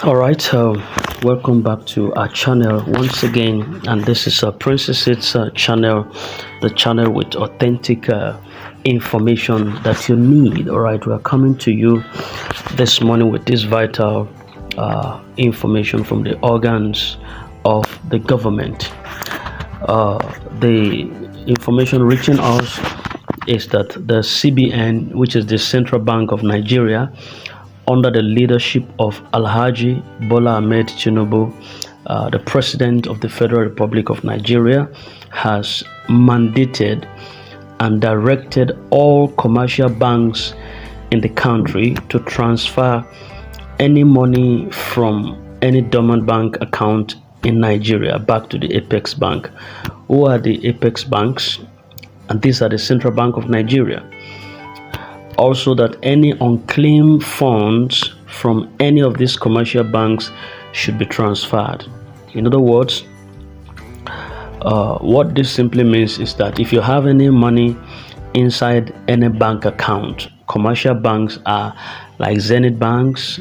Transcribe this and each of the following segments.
All right, welcome back to our channel once again, and this is Princess's channel, the channel with authentic information that you need. All right, we are coming to you this morning with this vital information from the organs of the government. The information reaching us is that the CBN, which is the Central Bank of Nigeria, under the leadership of Alhaji Bola Ahmed Tinubu, the President of the Federal Republic of Nigeria, has mandated and directed all commercial banks in the country to transfer any money from any dormant bank account in Nigeria back to the Apex Bank. Who are the Apex banks? And these are the Central Bank of Nigeria. Also, that any unclaimed funds from any of these commercial banks should be transferred. In other words, what this simply means is that if you have any money inside any bank account, commercial banks are like Zenith Banks,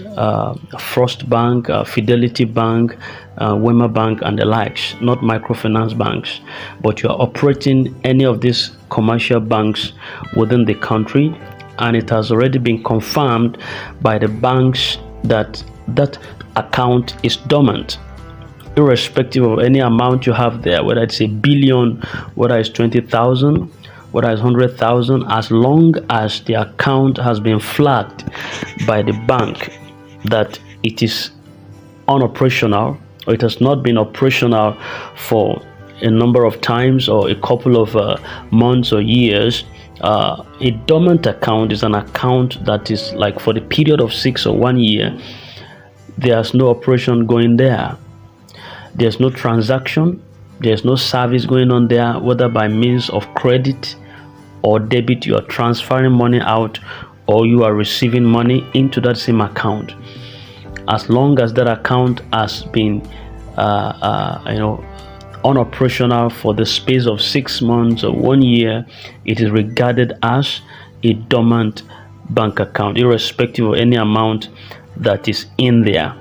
Frost Bank, Fidelity Bank, Wema Bank, and the likes, not microfinance banks, but you are operating any of these commercial banks within the country, and it has already been confirmed by the banks that that account is dormant, irrespective of any amount you have there, whether it's a billion, whether it's 20,000, whether it's 100,000, as long as the account has been flagged by the bank that it is unoperational, or it has not been operational for a number of times or a couple of months or years. A dormant account is an account that is like for the period of 6 or 1 year, there's no operation going there, there's no transaction, there's no service going on there, whether by means of credit or debit. You are transferring money out or you are receiving money into that same account. As long as that account has been unoperational for the space of 6 months or 1 year, it is regarded as a dormant bank account, irrespective of any amount that is in there.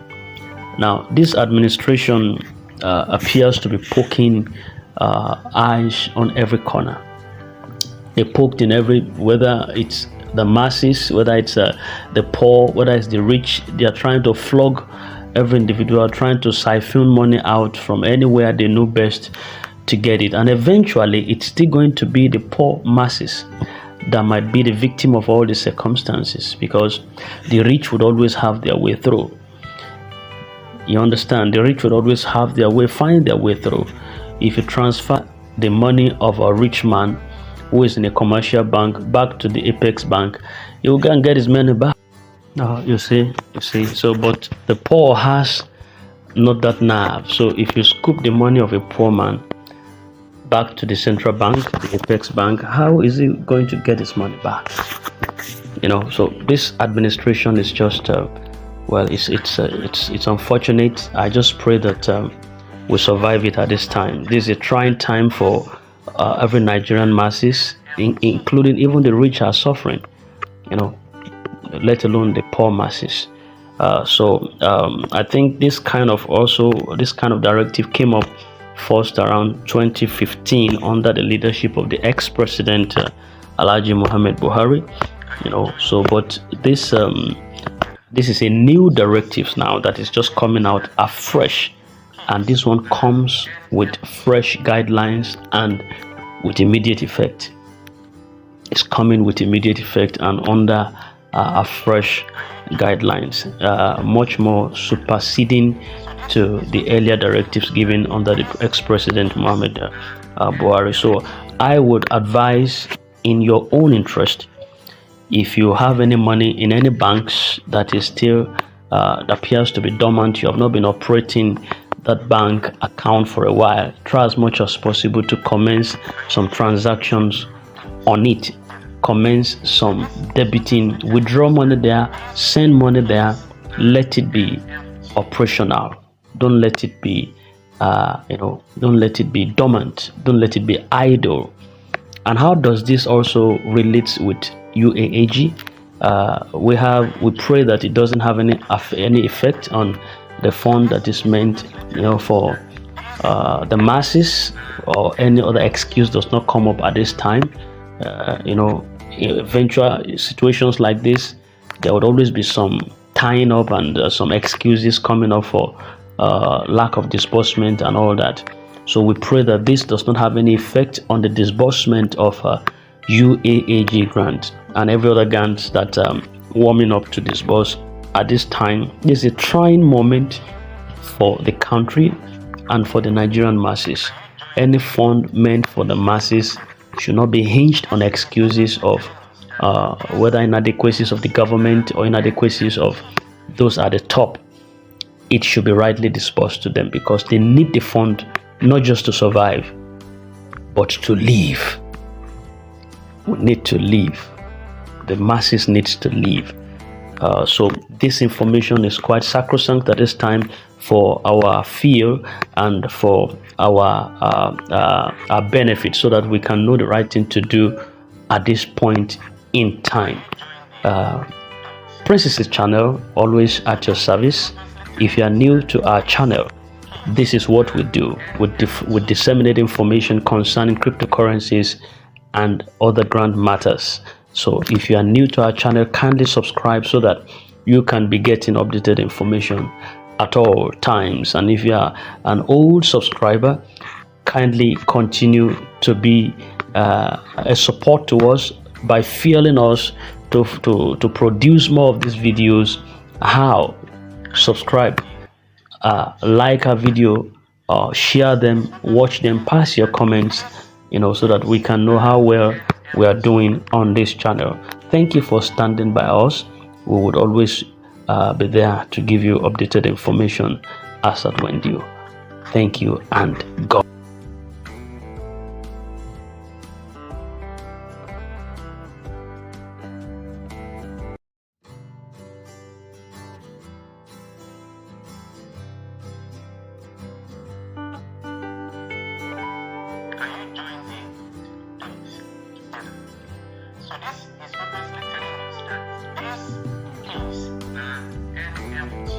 Now, this administration appears to be poking eyes on every corner. They poked in every, whether it's the masses, whether it's the poor, whether it's the rich. They are trying to flog every individual, trying to siphon money out from anywhere they know best to get it. And eventually it's still going to be the poor masses that might be the victim of all the circumstances, because the rich would always have their way through. You understand? The rich would always have their way, find their way through. If you transfer the money of a rich man who is in a commercial bank back to the Apex Bank, he will go and get his money back. You see. So, but the poor has not that nerve. So, if you scoop the money of a poor man back to the central bank, the Apex Bank, how is he going to get his money back? So this administration is just, it's unfortunate. I just pray that we survive it at this time. This is a trying time for every Nigerian masses, including even the rich are suffering. Let alone the poor masses. I think this kind of directive came up first around 2015 under the leadership of the ex-president Alhaji Muhammad Buhari. But this is a new directive now that is just coming out afresh, and this one comes with fresh guidelines and with immediate effect. It's coming with immediate effect and under fresh guidelines, much more superseding to the earlier directives given under the ex-president Muhammad Buhari. So I would advise, in your own interest, if you have any money in any banks that is still appears to be dormant, you have not been operating that bank account for a while, try as much as possible to commence some transactions on it. Commence some debiting, withdraw money there, send money there. Let it be operational. Don't let it be don't let it be dormant, don't let it be idle. And how does this also relate with UAAG? We pray that it doesn't have any effect on the fund that is meant, for the masses, or any other excuse does not come up at this time. Eventual situations like this, there would always be some tying up and some excuses coming up for lack of disbursement and all that. So we pray that this does not have any effect on the disbursement of UAAG grant and every other grant that warming up to disburse at this time. This is a trying moment for the country and for the Nigerian masses. Any fund meant for the masses should not be hinged on excuses of whether inadequacies of the government or inadequacies of those at the top. It should be rightly disbursed to them because they need the fund not just to survive, but to live. We need to live. The masses needs to live. So this information is quite sacrosanct at this time for our field and for our benefit, so that we can know the right thing to do at this point in time. Princess's channel, always at your service. If you are new to our channel, this is what we do. We disseminate information concerning cryptocurrencies and other grant matters. So if you are new to our channel, kindly subscribe so that you can be getting updated information at all times. And if you are an old subscriber, kindly continue to be a support to us by fueling us to produce more of these videos. How? Subscribe, like our video, share them, watch them, pass your comments, so that we can know how well we are doing on this channel. Thank you for standing by us. We would always be there to give you updated information as at when due. Thank you and God. So this is obviously telling us that this is NFT.